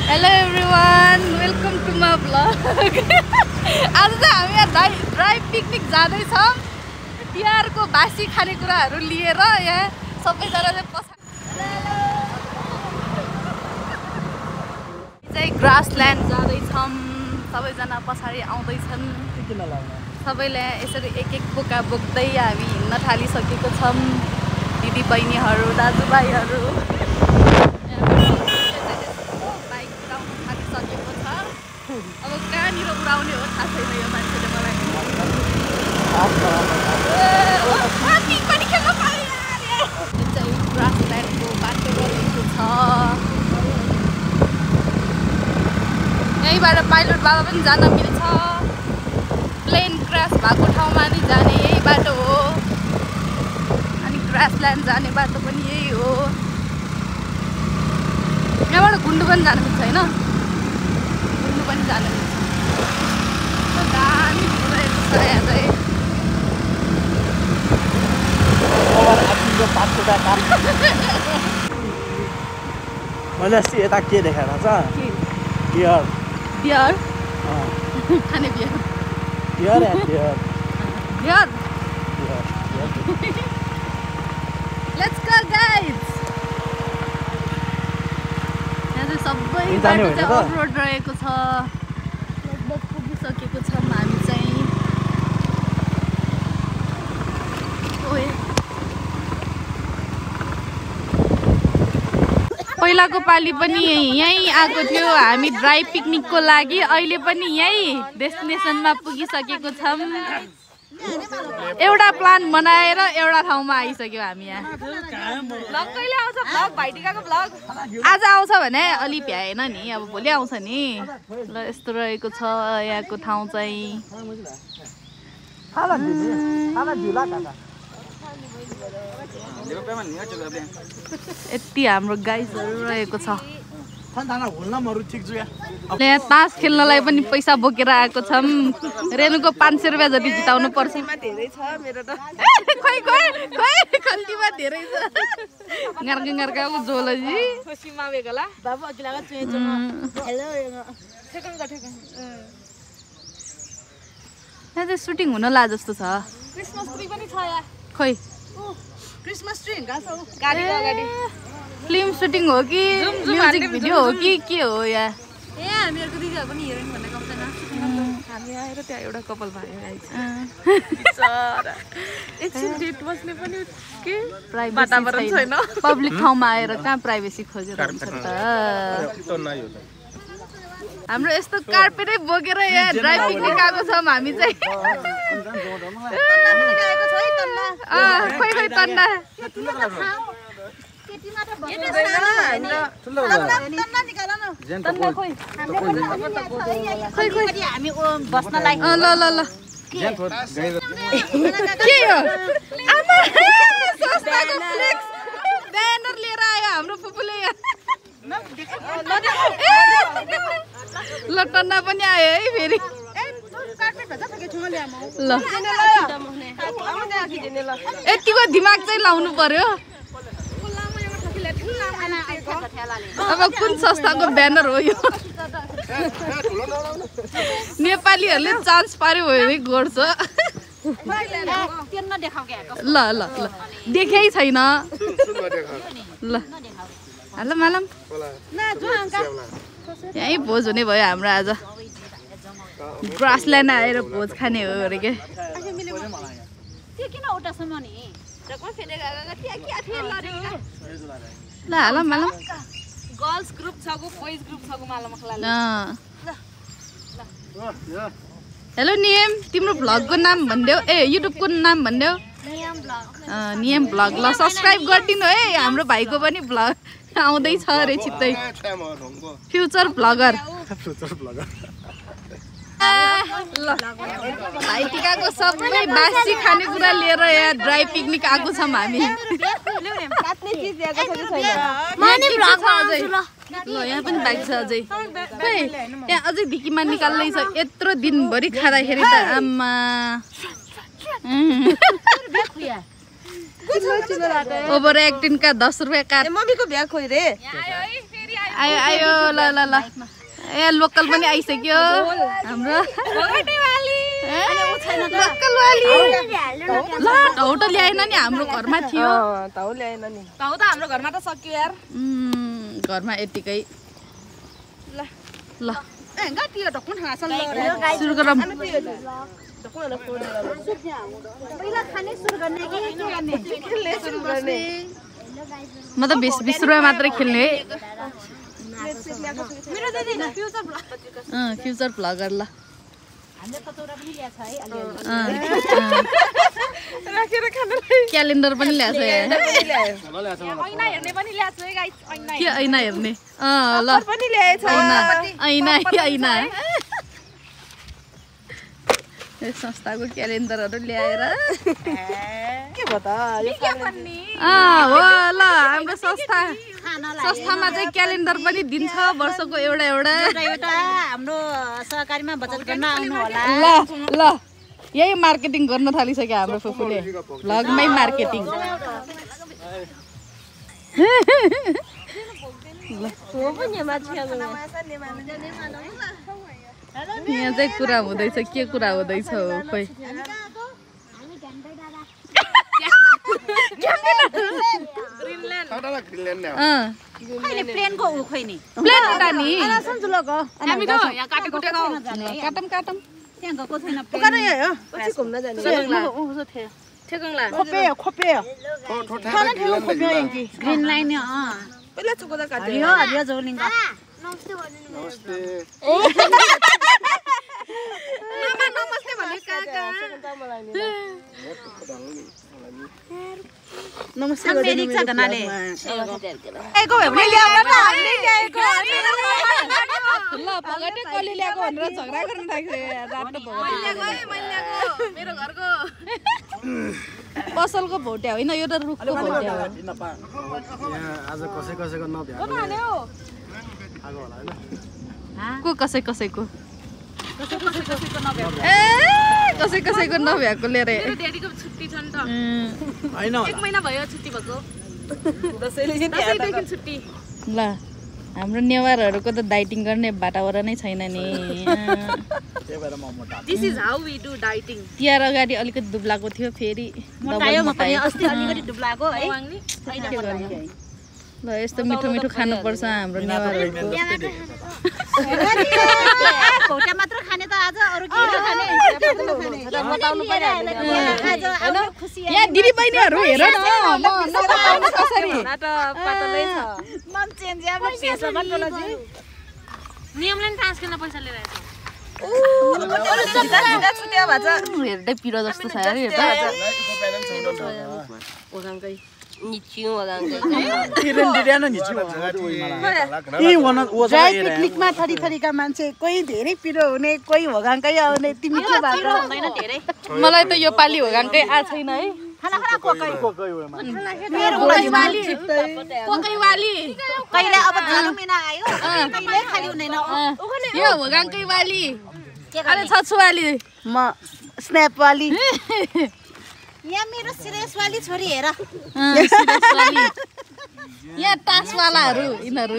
Hello everyone, welcome to my vlog. आज चाहिँ हामी यहाँ ड्राई पिकनिक जाँदै छौं। बिहारको बासी खानेकुराहरु लिएर यहाँ सबैजना चाहिँ चाहिँ ग्रासल्यान्ड जाँदै छौं। सबैजना पछाडी आउँदै छन्। सबैले यसरी एक बोका बोक्दै हामी हिँड्न थालिसकेको छौं। दिदी बहिनीहरु, दाजुभाइहरु अब कहाँनिर उडाउने हो थाहा छैन यो मान्छेले मलाई। ग्रासल्यान्डको बाटो रहेको छ। यहीँबाट पाइलट बाबा पनि जान मिल्छ। प्लेन क्रास भएको ठाउँमा नि जाने यही बाटो हो। अनि ग्रासल्यान्ड जाने बाटो पनि यही हो। यहाँबाट गुन्डु पनि जान मिल्छ हैन? पनि जान मिल्छ। दामी रहेको छ यहाँ चाहिँ। मैले अस्ति यता के देखाएको छ? बियर। बियर? खाने बियर। बियर या beer? Beer? Let's go guys. यहाँ चाहिँ सबै बाटो चाहिँ अफ रोड रहेको छ। लगभग पुगिसकेको छौँ हामी चाहिँ। पहिलाको पालि पनि यहीँ आएको थियो हामी ड्राई पिकनिकको लागि। अहिले पनि यहीँ डेस्टिनेसनमा पुगिसकेको छौँ। एउटा प्लान बनाएर एउटा ठाउँमा आइसक्यो हामी यहाँ। ब्लग कहिले आउँछ? ब्लग भाइटिकाको ब्लग आज आउँछ भने अलि भ्याएन नि, अब भोलि आउँछ नि। ल यस्तो रहेको छ यहाँको ठाउँ चाहिँ। यति हाम्रो गाइजहरू रहेको छ। यहाँ तास खेल्नलाई पनि पैसा बोकेर आएको छौँ। रेनुको 500 रुपियाँ जति जिताउनु पर्छ। धेरै छ मेरो त। खोइ खल्तीमा धेरै छ। ngर्का ngर्का जोलजी खुसीमा बेगला बाबु अगिलाको चुइचो हेलो ठेकन गठेकन यहाँ चाहिँ सुटिङ हुन ला जस्तो छ। क्रिसमस ट्री पनि छ यहाँ। खोइ क्रिसमस ट्री गासौ गाडी अगाडि फिल्म सुटिङ हो कि म्युजिक भिडियो हो कि के हो यहाँ? ए हामीहरुको दिदीहरु पनि हिरोइन भन्ने कम छैन। हामी आएर त्यहाँ एउटा कपल भयो गाइस। बिचारा एकछिन डेट बस्ने पनि के वातावरण छैन। पब्लिक ठाउँमा आएर कहाँ प्राइभेसी खोजेर हुन्छ त? हाम्रो यस्तो कार्पेटै बोकेर यहाँ ड्राई पिकनिक आएको छौँ हामी चाहिँ। खोइ तन्ना हामी बस्नलाई ल ल ल के हो आमा सस्ताको फ्लेक्स ब्यानर लिएर आयो हाम्रो फुपूले यहाँ। ल टन्ना पनि आयो है फेरि। ल यतिको दिमाग चाहिँ लाउनु पर्यो। अब कुन संस्थाको ब्यानर हो यो? नेपालीहरूले चान्स पार्यो भने गोड्छ। ल ल ल देखेै छैन। ल हेलो मालम यहीँ भोज हुने भयो हाम्रो आज। ग्रासल्यान्ड आएर भोज खाने हो अरे के। ल हेलो मालम गर्ल्स ग्रुप छ गो बोइज ग्रुप छ गो मालम खला। हेलो नियम तिम्रो भ्लगको नाम भन्देऊ। ए युट्युबको नाम भन्देऊ। नियम भ्लग। ल सब्स्क्राइब गरिदिनु है। हाम्रो भाइको पनि भ्लग आउँदैछ अरे छिट्टै। Future vlogger. ल भाइटिकाको सबै बासी खानेकुरा लिएर यहाँ ड्राई पिकनिक आएको छौँ हामी। ल यहाँ पनि बाइक छ अझै। खोइ यहाँ अझै भिकीमा निकाल्दै छ। यत्रो दिनभरि खाँदाखेरि त आम्मा। ओभर एक्टिङ का 10 रुपैयाँ काट। मम्मी को भ्या खोइ रे। आयो आयो ल ल ल ए लोकल पनि आइसक्यो हाम्रो लोकल वाली ल टाउ त ल्याएन नि हाम्रो घरमा थियो टाउ ल्याएन नि टाउ त हाम्रो घरमा त सक्यो यार घरमा यतिकै ल ल ए गाटियो त कुन हाँसल सुरु गरौँ पहिला खाने सुरु गर्ने कि के गर्ने सुरु गर्ने म त 20 रुपैयाँ मात्रै खेल्ने है मेरो दिदी फ्युचर फ्युचर भ्लगर ल हामीले कतौरा पनि ल्याछ है अलि राखेर खानलाई क्यालेन्डर पनि ल्याछ ऐना हेर्ने पनि ल्याछ है गाइस ऐना के ऐना हेर्ने ल पनि ल्याएछ ऐना ऐना संस्थाको क्यालेन्डरहरू ल्याएर के भयो त यो हो ल हाम्रो संस्थामा चाहिँ क्यालेन्डर पनि दिन्छ वर्षको एउटा एउटा हाम्रो सहकारीमा बचत गर्न आउनु होला ल यही मार्केटिङ गर्न थालिसक्यो हाम्रो फुपूले भ्लगमै मार्केटिङ यहाँ चाहिँ कुरा हुँदैछ के कुरा हुँदैछ हो खोइ प्लेनको उ खोइ नि प्लेन उता नि हामी त यहाँ काटेकुटेको काटम त्यहाँ गएको छैन पछि घुम्न जाने ग्रीन लाइन पहिला चोकोदा काट्यो हरियो हरियो जौलिङ नमस्ते भने काका नमस्ते रिक्सा धनाले ल पगटे कली ल्याएको भनेर झगडा गर्न थाल्छ मेरो घरको पसलको भोट्या होइन यो त रुखको भोट्या हो आज कसैको नभ्या को कसैको कसैको नभ्याएको लिएर ड्याडीको छुट्टी छ नि त हैन 1 महिना भयो छुट्टी भएको दसैँदेखि छुट्टी ल हाम्रो नेवारहरूको त डाइटिङ गर्ने वातावरणै छैन नि त्यही भएर म मोटा this is how we do dieting Tihar अगाडि अलिकति दुब्लाको थियो फेरि मोटायो म पनि अस्ति अलिकति दुब्लाको है ल यस्तो मिठो मिठो खानुपर्छ हाम्रो नेवारहरूको भोटा मात्र खाने त आज अरु के खाने बताउनु पर्यो खुसी यहाँ दिदी बहिनीहरू हेर न म नबताउनु कसरी पातलै छ मन चेन्ज या पेसा बटला जी नियमले नि ट्रान्स गर्न पैसा लिएर जिता छुट्या भछ हेर्दै पिरो जस्तो छ यार हेर्दा ओगाङकै निच्यु ओगाङकै तिरन दिदैन नि छु ड्राई पिकनिकमा थरी-थरीका मान्छे कोही धेरै पिरो हुने कोही होगाङकै आउने तिमी के बाटो हुँदैन धेरै मलाई त यो पाली होगाङकै आ छैन है खाना कोकै मेरो वाली कोकै वाली कहिले अब जाडो महिना आयो कहिले खाली हुँदैन यो होगाङकै वाली अरे छछुवाली म स्न्याप वाली यहाँ मेरो सिरियस वाली छोरी हेर यहाँ टासवालाहरू यिनीहरू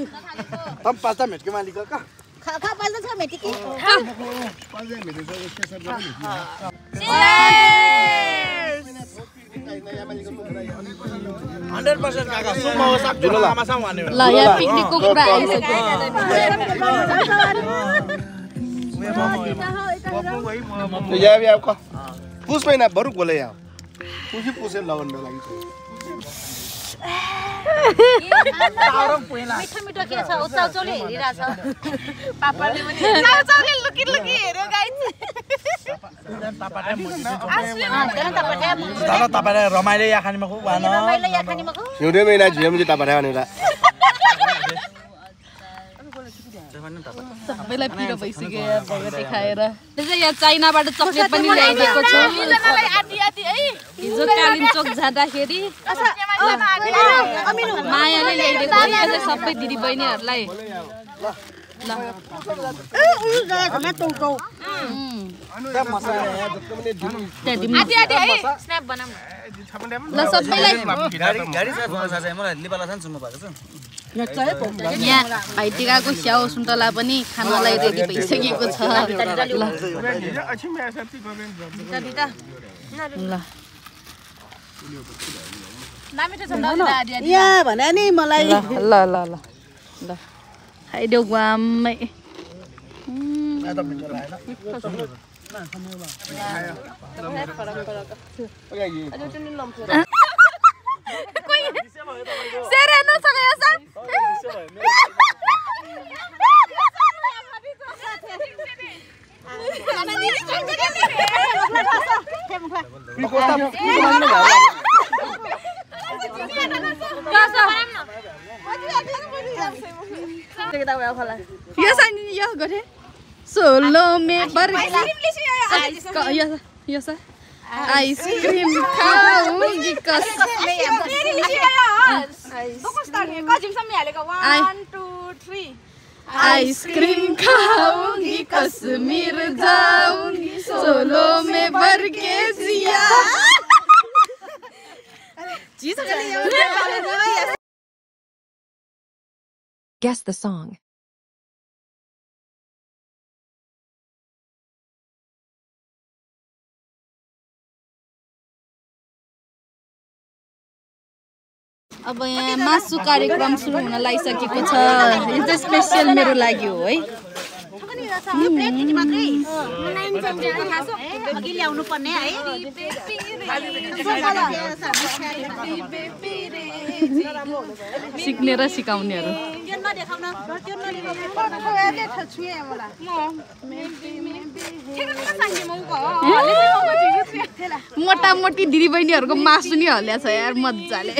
तम पाल्ता मेटके मालिक का खा पाल्दा छ मेटिकी 100% काका सुम हो सब जुल लामासँग भन्ने ल यहाँ पिकनिकको कुरा आइसक्यो याव याव का पुस महिना बरु गोले याव पुसे लगन लागि मिठो मिठो के छ उचाउचाउले हेरिरा छ पापाले पनि उचाउचाउले लुकी लुकी हेर्यो गाइस तपाईले रमाइलो या खानीमा खुब भन रमाइलो या खानीमा खुब हिउँदे महिना झिम चाहिँ तपाईले भनेर सबैलाई पिरो भइसक्यो यार भगटे खाएर त्यसै यहाँ चाइनाबाट चक्लेट पनि ल्याइदिएको छु हिजो कालिम्पोङ जाँदाखेरि मायाले ल्याइदिएको थियो सबै दिदी बहिनीहरूलाई ल सबैलाई यहाँ भाइटिकाको स्याउ सुन्तला पनि खानलाई रेडी भइसकेको छ यहाँ भने नि मलाई ल खाइदेऊ गुवामै यो गरे सोलो में आइसक्रिम खाऊंगी आइसक्रीम खाऊंगी कश्मीर जाऊंगी सोलो में भर के जिया Guess the song. अब यहाँ मासु कार्यक्रम सुरु हुन लागिसकेको छ यो चाहिँ स्पेशल मेरो लागि हो है ल्याउनु पर्ने है सिक्ने र सिकाउनेहरू मोटामोटी दिदीबहिनीहरूको मासु नि हल्ल्या छ यार मजाले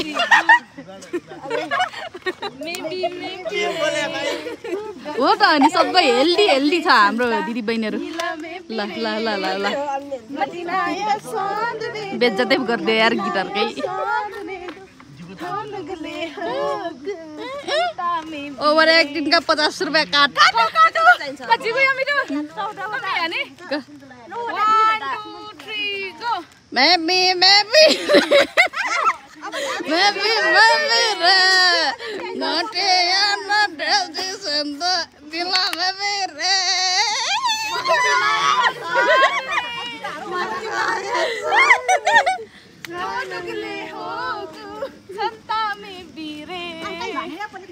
हो त अनि सबै हेल्दी छ हाम्रो दिदीबहिनीहरू ल ल ल ल ल बेज्जतै गरिदियो यार गिटारकै ओभर एक्टिङ का 50 रुपैयाँ काट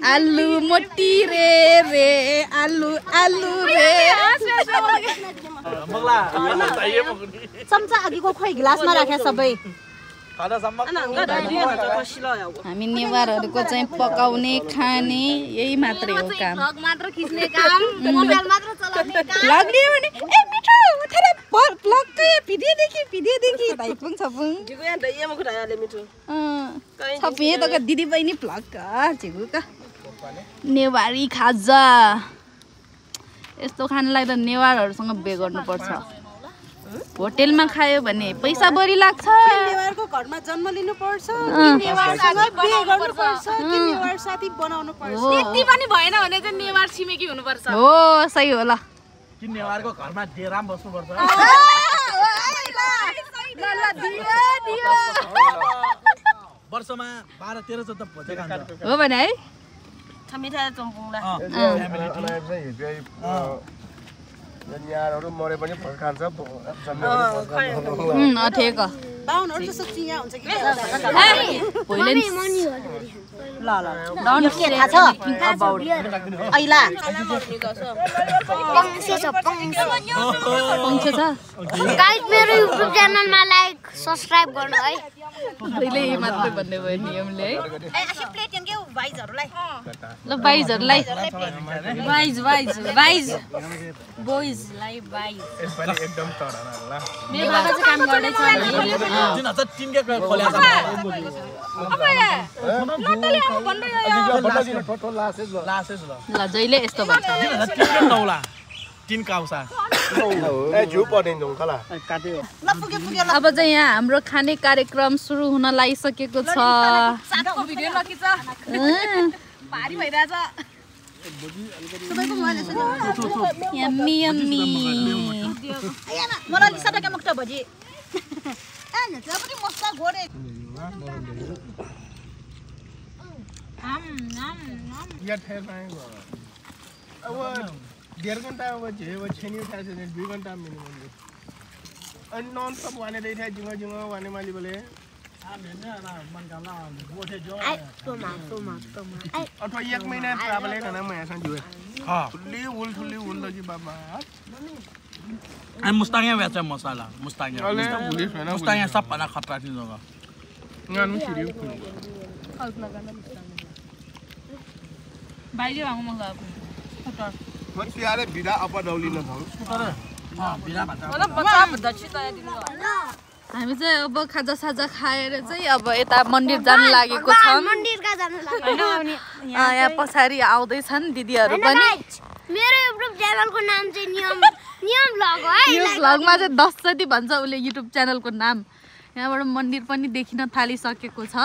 आलू मोटी रे रे आलू आलू रे चम्चा अघिको खोइ गिलासमा राखे सबै हामी नेवारहरूको चाहिँ पकाउने खाने यही मात्रै हो काम मात्र खिच्ने काम मोबाइल मात्र चलाउने काम लाग्ने भने ए मिठो उठेर लक्कै भिडियोदेखि भाइपुङ छपुङ छपे त दिदी बहिनी फ्लक झिगुका नेवारी खाजा यस्तो खानलाई त नेवारहरूसँग बे गर्नुपर्छ होटेलमा खायो भने पैसा बढी लाग्छ नेवारको घरमा जन्म लिनु पर्छ नेवारसँग बिहे गर्नु पर्छ नेवार साथी बनाउनु पर्छ त्यति पनि भएन भने चाहिँ नेवार छिमेकी हुनुपर्छ हो सही हो ल कि नेवारको घरमा डेराम बस्नु पर्छ वर्षमा 12-13 चोट भोजे खान्छ हो भने है मिठा चम्पुङला यारहरु मरे पनि फल खान्छ ठेक बाहुनहरु जस्तो चिया हुन्छ कि ल डाउन के थाहा छ ऐला पङ्क्ष छ गाइस मेरो युट्युब च्यानलमा लाइक सब्स्क्राइब गर्नु है पहिले मात्रै भन्ने भयो नियमले है प्लेट के भाइजहरुलाई ल भाइजहरुलाई भाइज बोइजलाई भाइज यसपालि एकदम तडा ल मेरो बाबा चाहिँ काम गर्दै छ 3003 के खोल्या छ ल जहिले यस्तो भन्छ 3009 ला 3 काउसा ए झु पढिन्दौ खला काट्यो अब चाहिँ यहाँ हाम्रो खाने कार्यक्रम सुरु हुन लागिसकेको छ साथको भिडियो लकिछ भारी भइराछ यम्मी यम्मी मलाई लिसा टका मक्टा भजी या ठेर नहीं गो अब 1.5 घंटा अब जे वो छेनी उठा से 2 घंटा मिनिमम अनि नॉन स्टॉप वाने दे था जिंगा वाने माली बोले अथवा 1 महिना ट्रैवल है ना मैं ऐसा जुए हां ठुल्ली उल लगी बाबा अनि मुस्ताङे बेच्छ मसाला मुस्ताङे सबभन्दा खतरा थियो जग्गा ngan सिरिउ कल्पना गर्न बाहिर आउँ म गएको मत प्यारे बिदा अपा डौली न थाउ बिरा भात मलाई बच्चा भन्दा छि तया दिनु हामी चाहिँ अब खाजा साजा खाएर चाहिँ अब यता मन्दिर जान लागेको छ मन्दिरका जान लागेको हैन यहाँ पछाडी आउँदै छन् दिदीहरु पनि मेरो युट्युब च्यानलको नाम चाहिँ नियम भ्लग हो है यो भ्लगमा चाहिँ 10 जति भन्छ उले युट्युब च्यानलको नाम यहाँबाट मन्दिर पनि देखिन थालिसकेको छ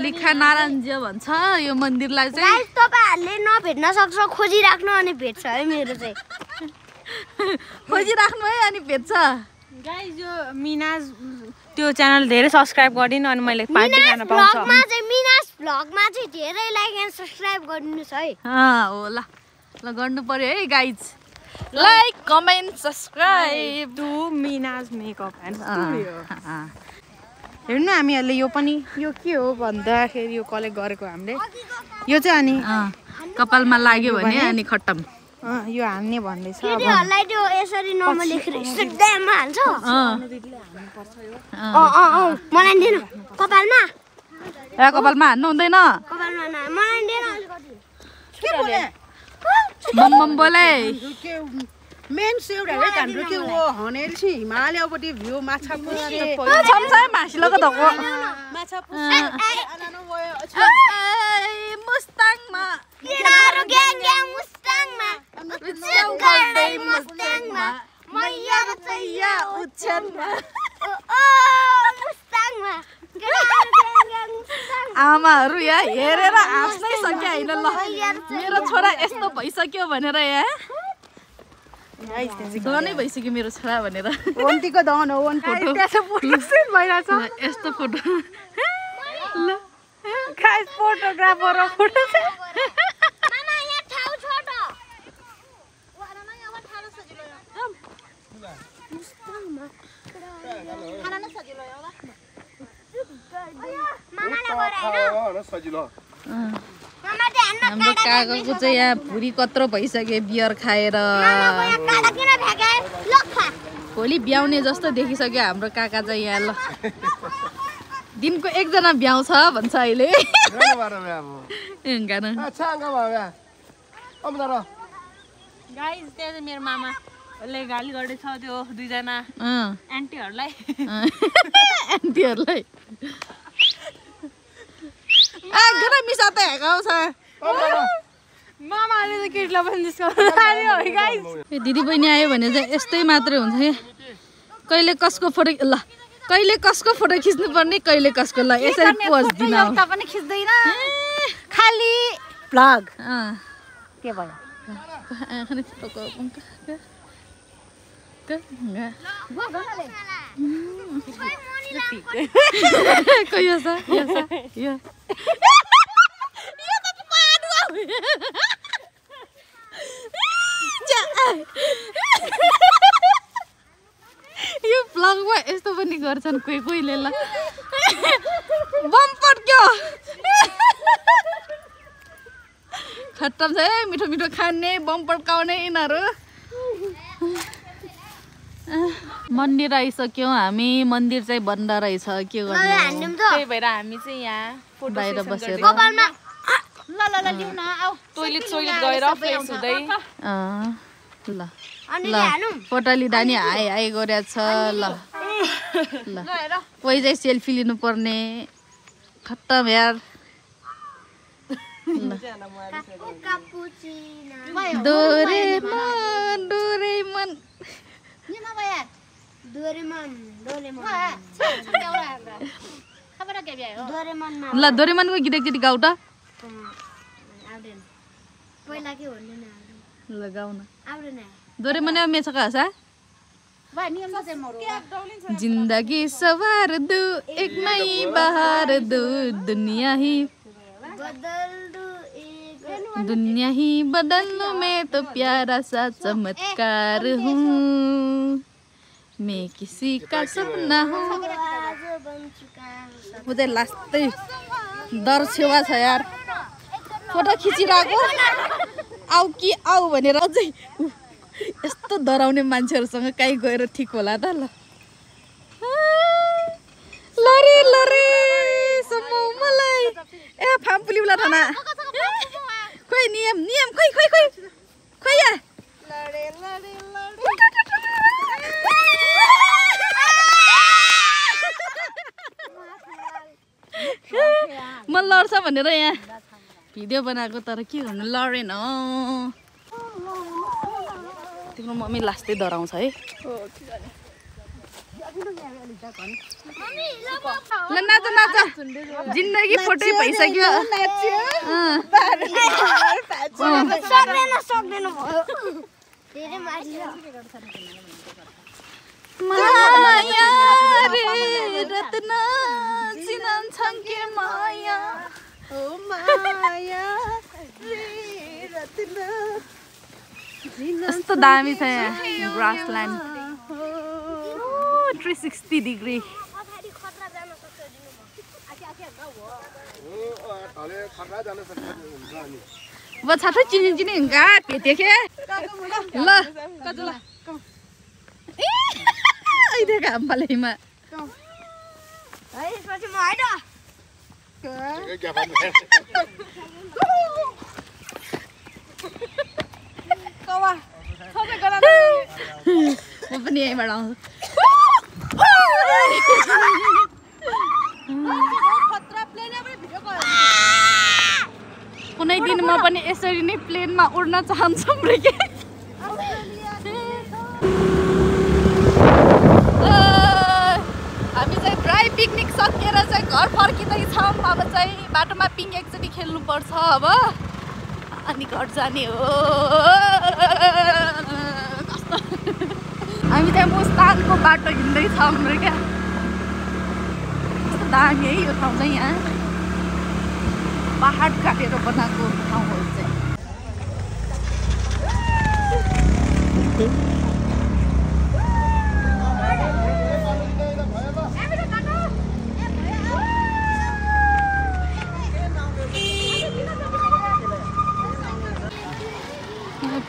लिखा नारायणजी भन्छ यो मन्दिरलाई चाहिँ गाइस तपाईहरुले नभेट्न सक्छ खोजिराख्नु अनि भेट्छ है मेरो चाहिँ खोजिराख्नु है अनि भेट्छ गाइस यो मिनाज त्यो च्यानल धेरै सब्स्क्राइब गरिदिनु अनि मैले पार्टी गर्न पाउँछ भ्लगमा चाहिँ मिनाज भ्लगमा चाहिँ धेरै लाइक एन्ड सब्स्क्राइब गरिदिनुस् है हो ल गर्नु पर्यो है guys like comment subscribe to Minaj makeup and studio हेर्नु हामीहरुले यो पनि यो के हो भन्दाखेरि यो कलेक्ट गरेको हामीले यो चाहिँ अनि कपालमा लाग्यो भने अनि खट्टम यो हाल्ने भन्दै छ केटीहरुलाई त्यो यसरी नम्बर लेखेर सिधैमा हाल्छ मलाई दिनु कपालमा कपालमा हान्नु हुँदैन कपालमा मलाई दिनु के बोले मम बोले मेन सेउडा है हाम्रो के वो हनेल छि हिमालयपट्टि भ्यू माछा पुछे छमछाय मासिलोको धको माछा पुछे अनानो गयो मुस्ताङमा किनारो ग्याङ मुस्ताङमा गर्दै मुस्ताङमा मैया चैया उछनमा मुस्ताङमा आमाहरु यहाँ हेरेर हाँस्नै सक्या हैन ल मेरो छोरा यस्तो भइसक्यो भनेर यहाँ गनै भइसक्यो मेरो छोरा भनेर वन्तीको दहन हो वन फोटो त्यसो फोटो सेट भइराछ यस्तो फोटो ल गाइस फोटोग्राफर हो फोटो सेट मामा यहाँ ठाउँ छोटो वारामा यहाँ ठाडो सजिलो मुस्ताङमा खाना न सजिलो हो मामाले गराएन सजिलो मामा ध्यान हाम्रो काकाको चाहिँ यहाँ भुरी कत्रो भइसक्यो बियर खाएर काला किन भ्याके लखा भोलि ब्याउने जस्तो देखिसक्यो हाम्रो काका चाहिँ यहाँ ल दिनको एकजना ब्याउँछ भन्छ अहिले गाइस त्यो चाहिँ मेरो मामाले गाली गर्दैछ त्यो दुईजना आन्टीहरुलाई आन्टीहरुलाई आगर मिसा त हेगाउँछ मामाले त केटीलाई पनि डिस्काउन्ट लाग्यो है गाइस दिदी बहिनी आयो भने चाहिँ यस्तै मात्रै हुन्छ के कहिले कसको फोटो ल कहिले कसको फोटो खिच्नु पर्ने कहिले कसको ल यसरी पोज दिन एउटा पनि खिच्दैन खाली भ्लग के भयो आखिर फोटोको कयो छ यो छ यो त पाडु यो भ्लगमा यस्तो पनि गर्छन् कोही कोहीले ल बम पड्क्यो खट्टम छ है मिठो मिठो खाने बम पड्काउने यिनीहरू मन्दिर आइसक्यौँ हामी मन्दिर चाहिँ बन्द रहेछ के गर्ने त्यही भएर हामी चाहिँ यहाँ बाहिर बसेर ल लिउ न आऊ टोइलेट गएर फ्रेस हुँदै ल ल फोटो लिँदा नि हाई हाई गरेछ ल ल कोही चाहिँ सेल्फी लिनु पर्ने खट्टम यार डोरेमन डोरेमन ल डोरेमनको गीत एकचोटि गाउ त ल गाउ न डोरेमन मेछ का हसा जिंदगी सवार दो एक नई बहार दो दुनिया ही दुनिया ही बदल लूं मैं तो प्यारा सा चमत्कार हूँ मैं किसी का सपना हूँ मुझे लास्टै डर छेवा छ यार फोटो खिचिरहेको आऊ कि आऊ भनेर अझै यस्तो डराउने मान्छेहरूसँग काहीँ गएर ठिक होला त ल लरे लरे सम्म मलाई ए फामपुली उला थाना खोइ नियम नियम खोइ खोइ खोइ खोइ या लरे लरे म लड्छ भनेर यहाँ भिडियो बनाएको तर के गर्नु लडेन तिम्रो मम्मी लास्टै डराउँछ है ल नाच नाच जिन्दगी फोटै भइसक्यो माया रे रत्न चिनान्छन् के माया ओ माया रे रत्न यस्तो दामी छ यहाँ ग्रासल्यान्ड 360 डिग्री वो छात्र चिनी चिनी हिँगा भेटे के ल कजु ल ए देखा हमलेमा है पछि म हैन कवा सबै गरा म पनि यहीँबाट आउँछु कुनै दिन म पनि यसरी नै प्लेनमा उड्न चाहन्छु ब्रेके हामी चाहिँ ड्राई पिकनिक सकेर चाहिँ घर फर्किँदैछौँ अब चाहिँ बाटोमा पिङ एकचोटि खेल्नुपर्छ अब अनि घर जाने हो हामी चाहिँ मुस्ताङको बाटो हिँड्दैछौँ रे क्या कस्तो दामी है यो ठाउँ चाहिँ यहाँ पहाड काटेर बनाएको ठाउँ हो चाहिँ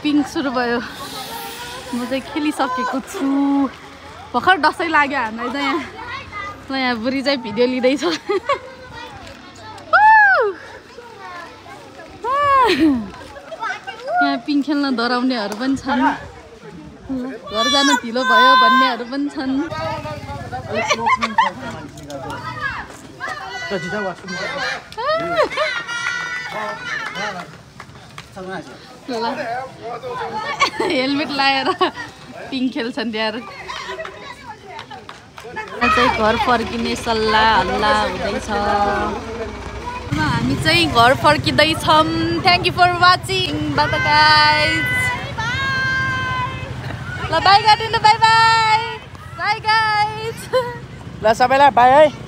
पिङ सुरु भयो म चाहिँ खेलिसकेको छु भर्खर दसैँ लाग्यो हामीलाई चाहिँ यहाँ ल यहाँ बुढी चाहिँ भिडियो लिँदैछ यहाँ पिङ खेल्न डराउनेहरू पनि छन् घर जानु ढिलो भयो भन्नेहरू पनि छन् हेलमेट लगाएर पिङ खेल्छन् यार चाहिँ घर फर्किने सल्लाह हल्ला हुँदैछ हामी चाहिँ घर फर्किँदैछौँ thank you for watching bye guys ल bye guys bye bye bye guys ल सबैलाई बाइ है